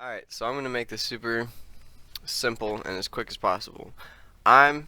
Alright, so I'm going to make this super simple and as quick as possible. I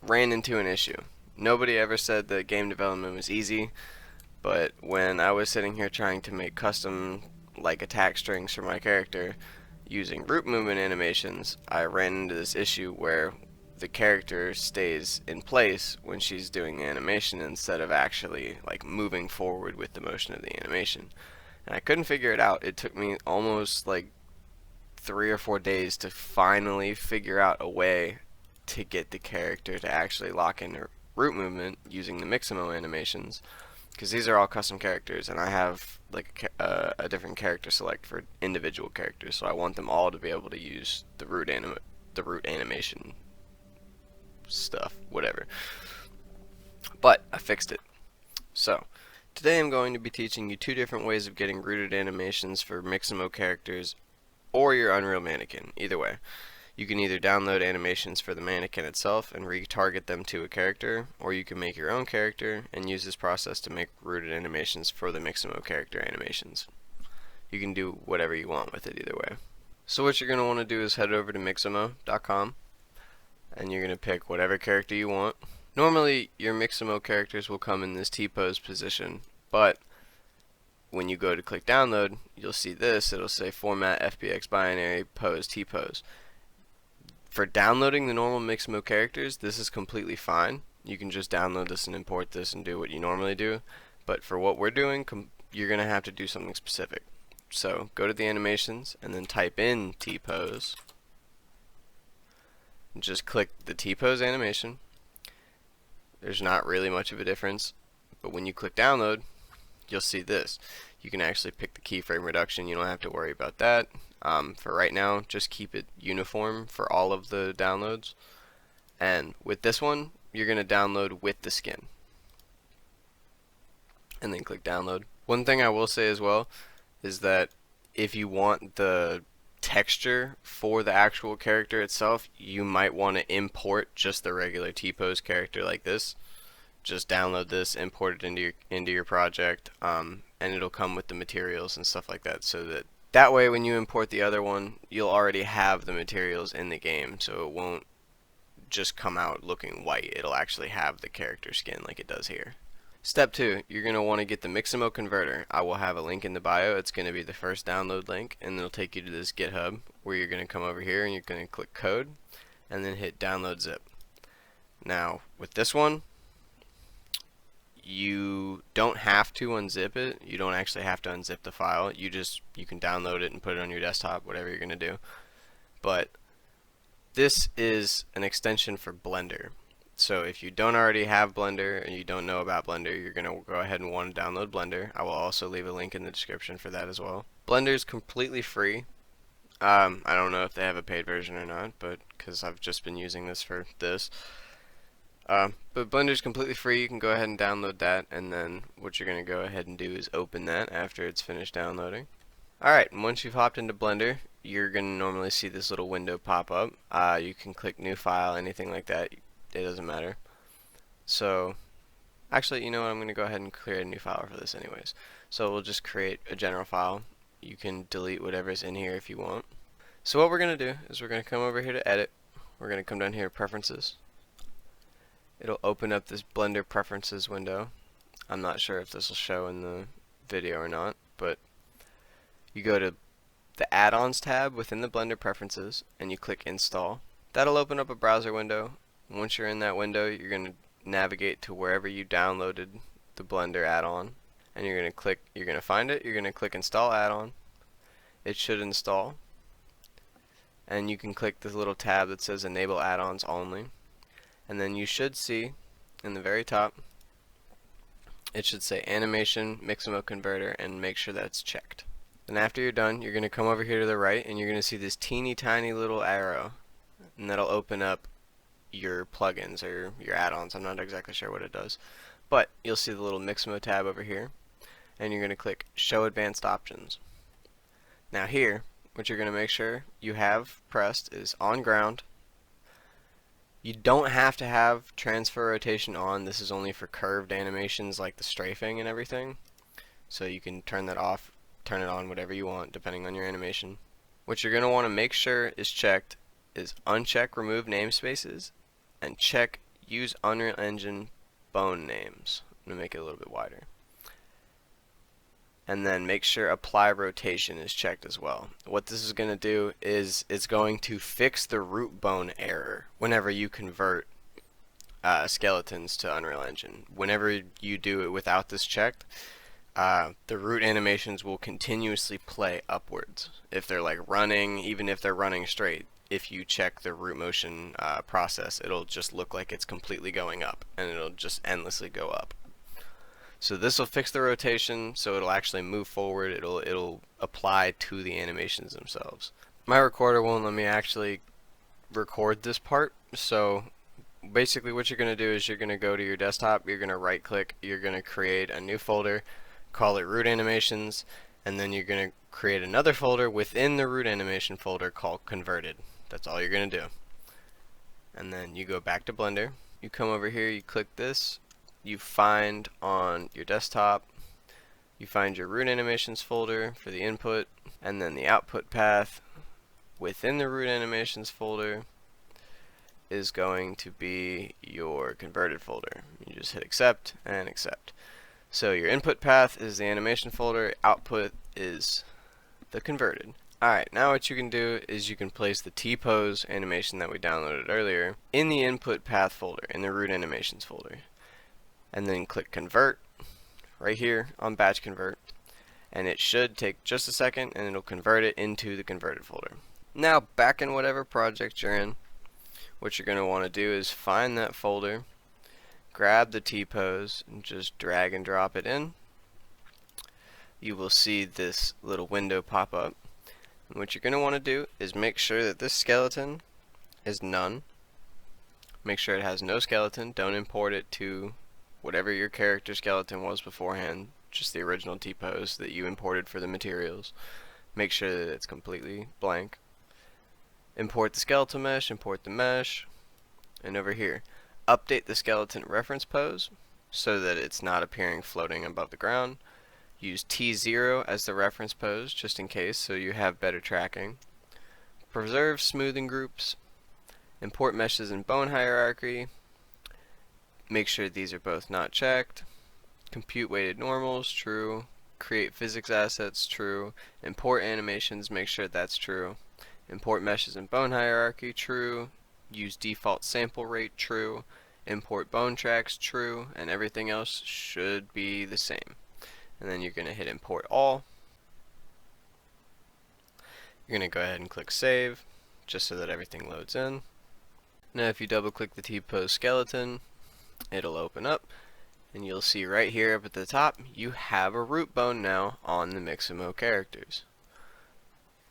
ran into an issue. Nobody ever said that game development was easy, but when I was sitting here trying to make custom like attack strings for my character using root movement animations, I ran into this issue where the character stays in place when she's doing the animation instead of actually like moving forward with the motion of the animation. And I couldn't figure it out. It took me almost like 3 or 4 days to finally figure out a way to get the character to actually lock in her root movement using the Mixamo animations, because these are all custom characters and I have like a different character select for individual characters, so I want them all to be able to use the root animation stuff, whatever. But I fixed it. So today I'm going to be teaching you two different ways of getting rooted animations for Mixamo characters or your Unreal Mannequin. Either way, you can either download animations for the mannequin itself and retarget them to a character, or you can make your own character and use this process to make rooted animations for the Mixamo character animations. You can do whatever you want with it either way. So what you're going to want to do is head over to Mixamo.com and you're going to pick whatever character you want. Normally your Mixamo characters will come in this T-pose position, but when you go to click download, you'll see this. It'll say format FBX binary pose T-pose. For downloading the normal Mixamo characters, this is completely fine. You can just download this and import this and do what you normally do. But for what we're doing, you're going to have to do something specific. So go to the animations and then type in T-pose. Just click the T-pose animation. There's not really much of a difference, but when you click download, you'll see this. You can actually pick the keyframe reduction. You don't have to worry about that. For right now, just keep it uniform for all of the downloads. And with this one, you're going to download with the skin. And then click download. One thing I will say as well is that if you want the texture for the actual character itself, you might want to import just the regular T-pose character like this. Just download this, import it into your project, and it'll come with the materials and stuff like that, so that way when you import the other one, you'll already have the materials in the game, so it won't just come out looking white. It'll actually have the character skin like it does here. Step 2, you're going to want to get the Mixamo converter. I will have a link in the bio. It's going to be the first download link, and it'll take you to this GitHub where you're going to come over here and you're going to click code and then hit download zip. Now with this one, you don't have to unzip it. You don't actually have to unzip the file. You can download it and put it on your desktop, whatever you're going to do. But this is an extension for Blender. So if you don't already have Blender and you don't know about Blender, you're going to go ahead and want to download Blender. I will also leave a link in the description for that as well. Blender is completely free. I don't know if they have a paid version or not, but because I've just been using this for this. But Blender's completely free. You can go ahead and download that, and then what you're going to go ahead and do is open that after it's finished downloading. Alright, and once you've hopped into Blender, you're going to normally see this little window pop up. You can click new file, anything like that. It doesn't matter. So, actually, you know what? I'm going to go ahead and create a new file for this anyways. So we'll just create a general file. You can delete whatever's in here if you want. So what we're going to do is we're going to come over here to edit. We're going to come down here to preferences. It'll open up this Blender preferences window. I'm not sure if this will show in the video or not, but you go to the add-ons tab within the Blender preferences and you click install. That'll open up a browser window. Once you're in that window, you're going to navigate to wherever you downloaded the Blender add-on, and you're going to find it, you're going to click install add-on. It should install, and you can click this little tab that says enable add-ons only. And then you should see in the very top, it should say animation Mixamo converter, and make sure that's checked. Then after you're done, you're going to come over here to the right and you're going to see this teeny tiny little arrow, and that'll open up your plugins or your add-ons. I'm not exactly sure what it does, but you'll see the little Mixamo tab over here, and you're going to click show advanced options. Now here, what you're going to make sure you have pressed is on ground. You don't have to have transfer rotation on. This is only for curved animations like the strafing and everything. So you can turn that off, turn it on, whatever you want, depending on your animation. what you're going to want to make sure is checked is uncheck remove namespaces and check use Unreal Engine bone names. I'm going to make it a little bit wider. And then make sure apply rotation is checked as well. What this is going to do is it's going to fix the root bone error whenever you convert skeletons to Unreal Engine. Whenever you do it without this checked, the root animations will continuously play upwards. If they're like running, even if they're running straight, if you check the root motion process, it'll just look like it's completely going up, and it'll just endlessly go up. So this will fix the rotation, so it'll actually move forward. It'll apply to the animations themselves. My recorder won't let me actually record this part, so basically what you're going to do is you're going to go to your desktop, you're going to right click, you're going to create a new folder, call it root animations, and then you're going to create another folder within the root animation folder called converted. That's all you're going to do. And then you go back to Blender, you come over here, you click this, you find on your desktop, you find your root animations folder for the input, and then the output path within the root animations folder is going to be your converted folder. You just hit accept and accept. So your input path is the animation folder, output is the converted. Alright, now what you can do is you can place the T-pose animation that we downloaded earlier in the input path folder, in the root animations folder. And then click convert right here on batch convert, and it should take just a second and it'll convert it into the converted folder. Now back in whatever project you're in, what you're going to want to do is find that folder, grab the T-pose, and just drag and drop it in. You will see this little window pop up. And what you're going to want to do is make sure that this skeleton is none. Make sure it has no skeleton. Don't import it to whatever your character skeleton was beforehand, just the original T-pose that you imported for the materials. Make sure that it's completely blank. Import the skeletal mesh, import the mesh, and over here, update the skeleton reference pose so that it's not appearing floating above the ground. Use T0 as the reference pose just in case so you have better tracking. Preserve smoothing groups. Import meshes in bone hierarchy. Make sure these are both not checked. Compute weighted normals, true. Create physics assets, true. Import animations, make sure that's true. Import meshes in bone hierarchy, true. Use default sample rate, true. Import bone tracks, true. And everything else should be the same. And then you're going to hit import all. You're going to go ahead and click save, just so that everything loads in. Now if you double click the T-pose skeleton, it'll open up, and you'll see right here up at the top, you have a root bone now on the Mixamo characters.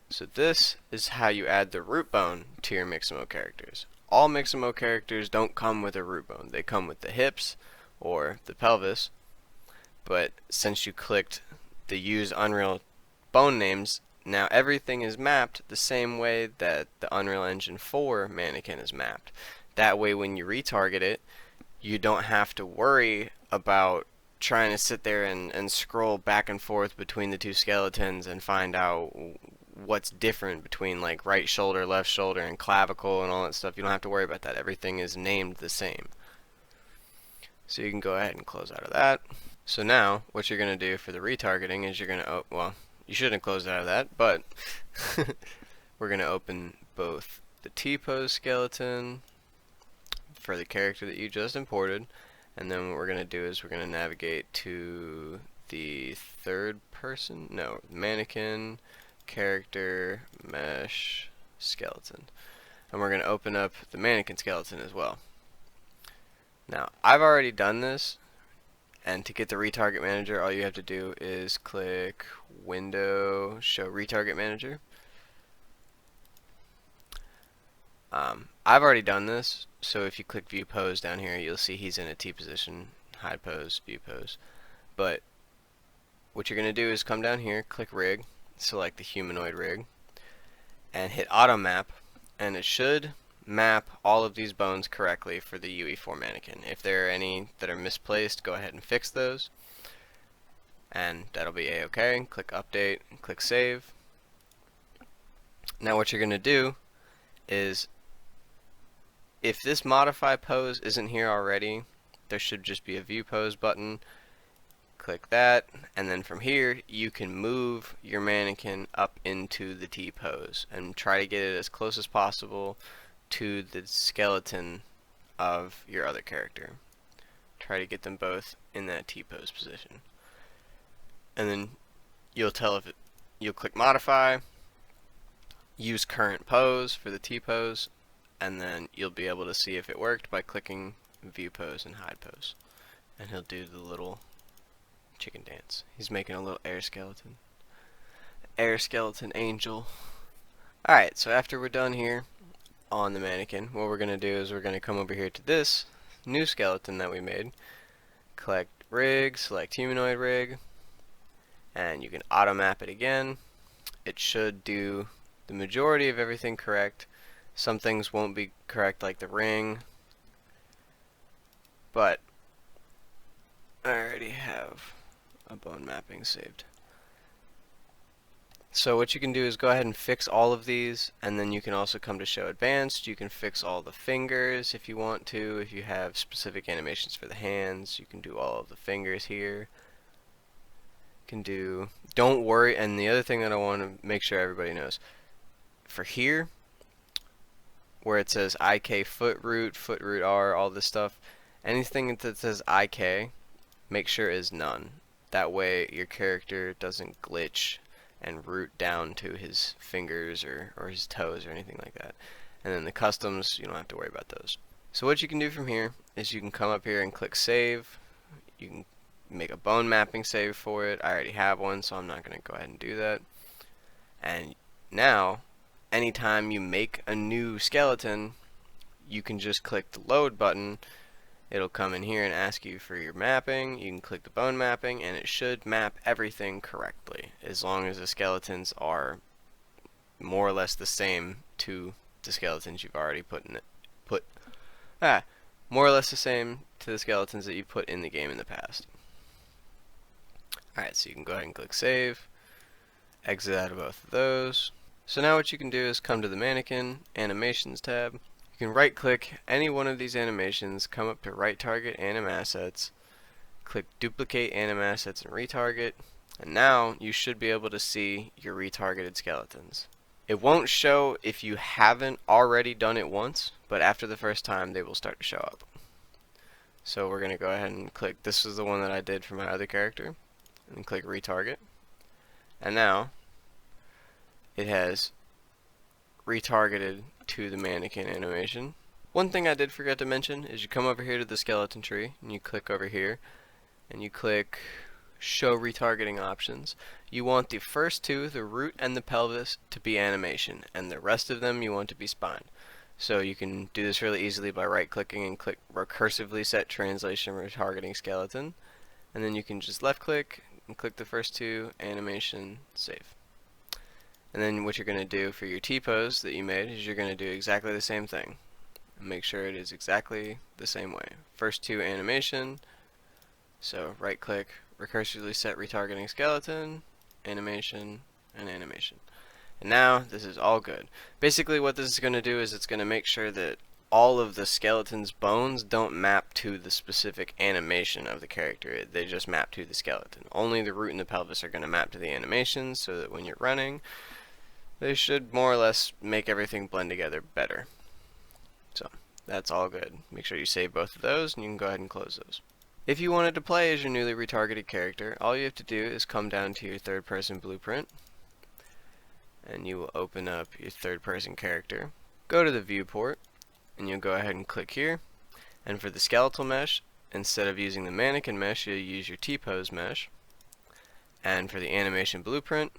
So this is how you add the root bone to your Mixamo characters. All Mixamo characters don't come with a root bone. They come with the hips or the pelvis, but since you clicked the use Unreal bone names, now everything is mapped the same way that the Unreal Engine 4 mannequin is mapped. That way when you retarget it, you don't have to worry about trying to sit there and scroll back and forth between the two skeletons and find out what's different between like right shoulder, left shoulder, and clavicle and all that stuff. You don't have to worry about that. Everything is named the same. So you can go ahead and close out of that. So now what you're going to do for the retargeting is you're going to, well, you shouldn't close out of that, but we're going to open both the T-pose skeleton for the character that you just imported, and then what we're going to do is we're going to navigate to the mannequin, character, mesh, skeleton. And we're going to open up the mannequin skeleton as well. Now, I've already done this, and to get the retarget manager, all you have to do is click Window, Show Retarget Manager. I've already done this, so if you click View Pose down here, you'll see he's in a T position, Hide Pose, View Pose. But what you're going to do is come down here, click Rig, select the humanoid rig, and hit Auto Map, and it should map all of these bones correctly for the UE4 mannequin. If there are any that are misplaced, go ahead and fix those, and that'll be A-OK. Click Update, and click Save. Now what you're going to do is, if this modify pose isn't here already, there should just be a view pose button. Click that, and then from here you can move your mannequin up into the T pose and try to get it as close as possible to the skeleton of your other character. Try to get them both in that T pose position, and then you'll click modify, use current pose for the T pose, and then you'll be able to see if it worked by clicking view pose and hide pose, and he'll do the little chicken dance. He's making a little air skeleton angel. Alright, so after we're done here on the mannequin, what we're going to do is we're going to come over here to this new skeleton that we made, collect rig, select humanoid rig, and you can auto map it again. It should do the majority of everything correct. Some things won't be correct, like the ring, but I already have a bone mapping saved. So what you can do is go ahead and fix all of these, and then you can also come to show advanced. You can fix all the fingers if you want to. If you have specific animations for the hands, you can do all of the fingers here. You can do, don't worry, and the other thing that I want to make sure everybody knows, for here where it says IK foot root R, all this stuff, anything that says IK, make sure is none. That way your character doesn't glitch and root down to his fingers or his toes or anything like that. And then the customs, you don't have to worry about those. So what you can do from here is you can come up here and click save. You can make a bone mapping save for it. I already have one, so I'm not going to go ahead and do that. And now, anytime you make a new skeleton, you can just click the load button. It'll come in here and ask you for your mapping. You can click the bone mapping, and it should map everything correctly, as long as the skeletons are more or less the same to the skeletons you've already more or less the same to the skeletons that you put in the game in the past. Alright, so you can go ahead and click save, exit out of both of those. So now what you can do is come to the mannequin animations tab. You can right click any one of these animations, come up to right target anim assets, click duplicate anim assets and retarget, and now you should be able to see your retargeted skeletons. It won't show if you haven't already done it once, but after the first time they will start to show up. So we're going to go ahead and click, this is the one that I did for my other character, and click retarget, and now it has retargeted to the mannequin animation. One thing I did forget to mention is you come over here to the skeleton tree and you click over here and you click show retargeting options. You want the first two, the root and the pelvis, to be animation, and the rest of them you want to be spine. So you can do this really easily by right clicking and click recursively set translation retargeting skeleton, and then you can just left click and click the first two, animation, save. And then what you're going to do for your T-pose that you made is you're going to do exactly the same thing. Make sure it is exactly the same way. First two, animation. So right click, recursively set retargeting skeleton, animation, and animation. And now this is all good. Basically what this is going to do is it's going to make sure that all of the skeleton's bones don't map to the specific animation of the character. They just map to the skeleton. Only the root and the pelvis are going to map to the animation, so that when you're running, they should more or less make everything blend together better. So that's all good. Make sure you save both of those, and you can go ahead and close those. If you wanted to play as your newly retargeted character, all you have to do is come down to your third person blueprint, and you will open up your third person character. Go to the viewport, and you'll go ahead and click here, and for the skeletal mesh, instead of using the mannequin mesh, you'll use your T-pose mesh. And for the animation blueprint,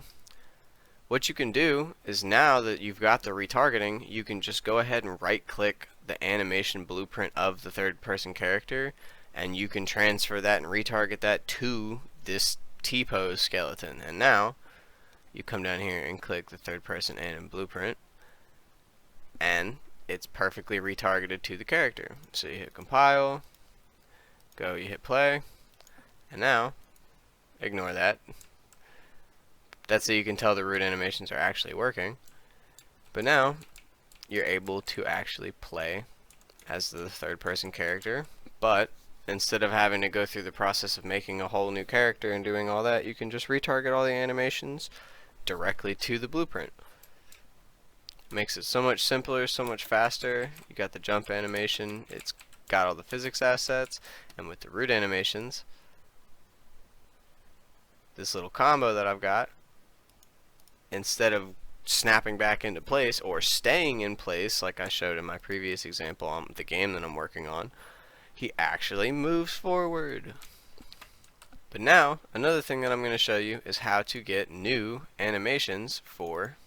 what you can do is, now that you've got the retargeting, you can just go ahead and right click the animation blueprint of the third person character, and you can transfer that and retarget that to this T-pose skeleton. And now you come down here and click the third person anim blueprint, and it's perfectly retargeted to the character. So you hit compile, go, you hit play, and now ignore that. That's so you can tell the root animations are actually working. But now you're able to actually play as the third person character, but instead of having to go through the process of making a whole new character and doing all that, you can just retarget all the animations directly to the blueprint. Makes it so much simpler, so much faster. You got the jump animation, it's got all the physics assets, and with the root animations, this little combo that I've got, instead of snapping back into place or staying in place like I showed in my previous example on the game that I'm working on, he actually moves forward. But now, another thing that I'm going to show you is how to get new animations for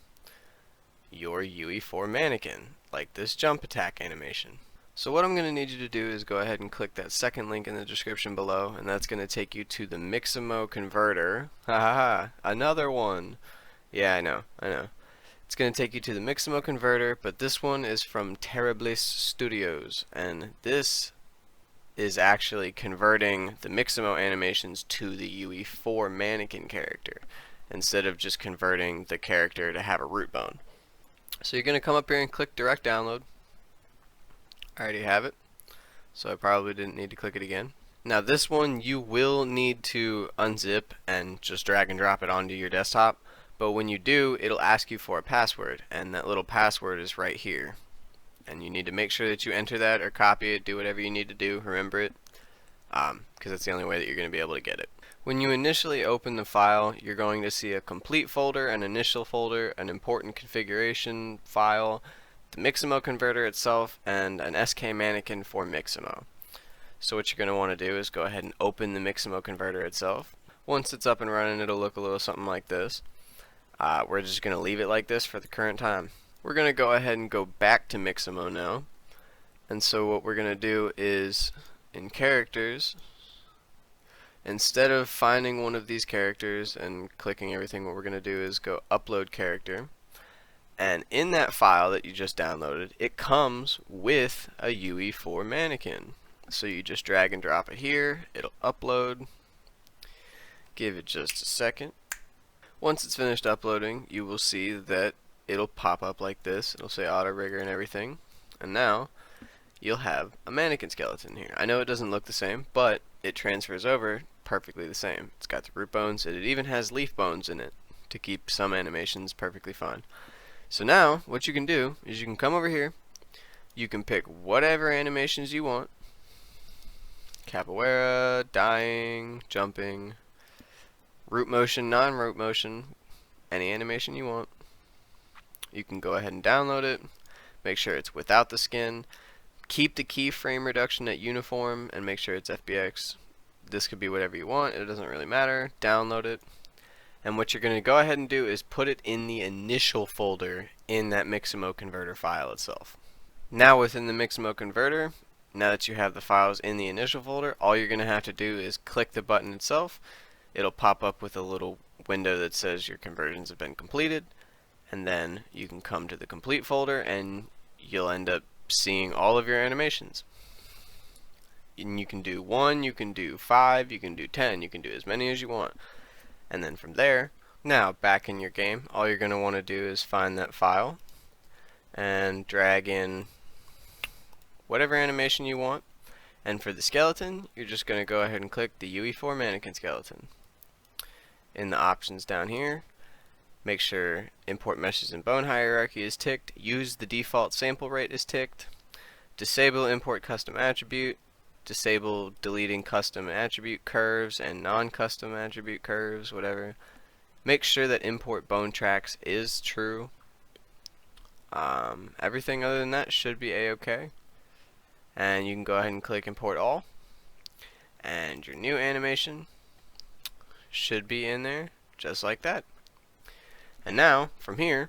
your UE4 mannequin, like this jump attack animation. So what I'm going to need you to do is go ahead and click that second link in the description below, and that's going to take you to the Mixamo converter. Another one. Yeah, I know. It's going to take you to the Mixamo converter, but this one is from Terribliss Studios, and this is actually converting the Mixamo animations to the UE4 mannequin character, instead of just converting the character to have a root bone. So you're going to come up here and click direct download. I already have it, so I probably didn't need to click it again. Now this one you will need to unzip and just drag and drop it onto your desktop, but when you do, it'll ask you for a password, and that little password is right here. And you need to make sure that you enter that or copy it, do whatever you need to do, remember it, because that's the only way that you're going to be able to get it. When you initially open the file, you're going to see a complete folder, an initial folder, an important configuration file, the Mixamo converter itself, and an SK mannequin for Mixamo. So what you're going to want to do is go ahead and open the Mixamo converter itself. Once it's up and running, it'll look a little something like this. We're just going to leave it like this for the current time. We're going to go ahead and go back to Mixamo now. And so what we're going to do is, in characters, instead of finding one of these characters and clicking everything, what we're going to do is go upload character. And in that file that you just downloaded, it comes with a UE4 mannequin. So you just drag and drop it here, it'll upload. Give it just a second. Once it's finished uploading, you will see that it'll pop up like this. It'll say auto rigger and everything. And now you'll have a mannequin skeleton here. I know it doesn't look the same, but it transfers over perfectly the same. It's got the root bones, and it even has leaf bones in it to keep some animations perfectly fine. So now what you can do is you can come over here, you can pick whatever animations you want: capoeira, dying, jumping, root motion, non-root motion, any animation you want. You can go ahead and download it, make sure it's without the skin, keep the keyframe reduction at uniform, and make sure it's FBX. This could be whatever you want, it doesn't really matter. Download it, and what you're going to go ahead and do is put it in the initial folder in that Mixamo converter file itself. Now within the Mixamo converter, now that you have the files in the initial folder, all you're going to have to do is click the button itself. It'll pop up with a little window that says your conversions have been completed, and then you can come to the complete folder and you'll end up seeing all of your animations. And you can do 1, you can do 5, you can do 10, you can do as many as you want. And then from there, now back in your game, all you're going to want to do is find that file and drag in whatever animation you want. And for the skeleton, you're just going to go ahead and click the UE4 mannequin skeleton. In the options down here, make sure import meshes and bone hierarchy is ticked, use the default sample rate is ticked, disable import custom attribute, disable deleting custom attribute curves and non-custom attribute curves, whatever. Make sure that import bone tracks is true. Everything other than that should be a-okay. And you can go ahead and click import all, and your new animation should be in there just like that. And now from here,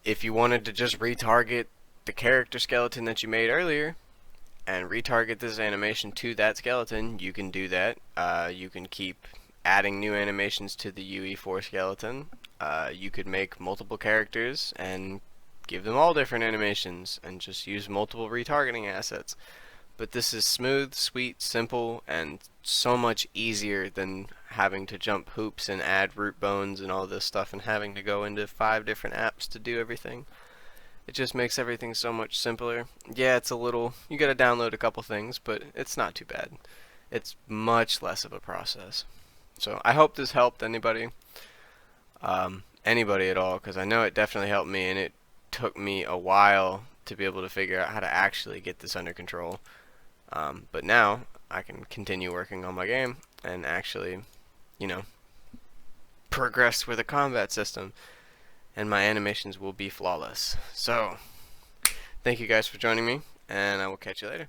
if you wanted to just retarget the character skeleton that you made earlier and retarget this animation to that skeleton, you can do that. You can keep adding new animations to the UE4 skeleton. You could make multiple characters and give them all different animations and just use multiple retargeting assets. But this is smooth, sweet, simple, and so much easier than having to jump hoops and add root bones and all this stuff and having to go into 5 different apps to do everything. It just makes everything so much simpler. Yeah, it's a little, you gotta download a couple things, but it's not too bad. It's much less of a process. So I hope this helped anybody. Anybody at all, because I know it definitely helped me, and it took me a while to be able to figure out how to actually get this under control. But now I can continue working on my game and actually, you know, progress with a combat system, and my animations will be flawless. So, thank you guys for joining me, and I will catch you later.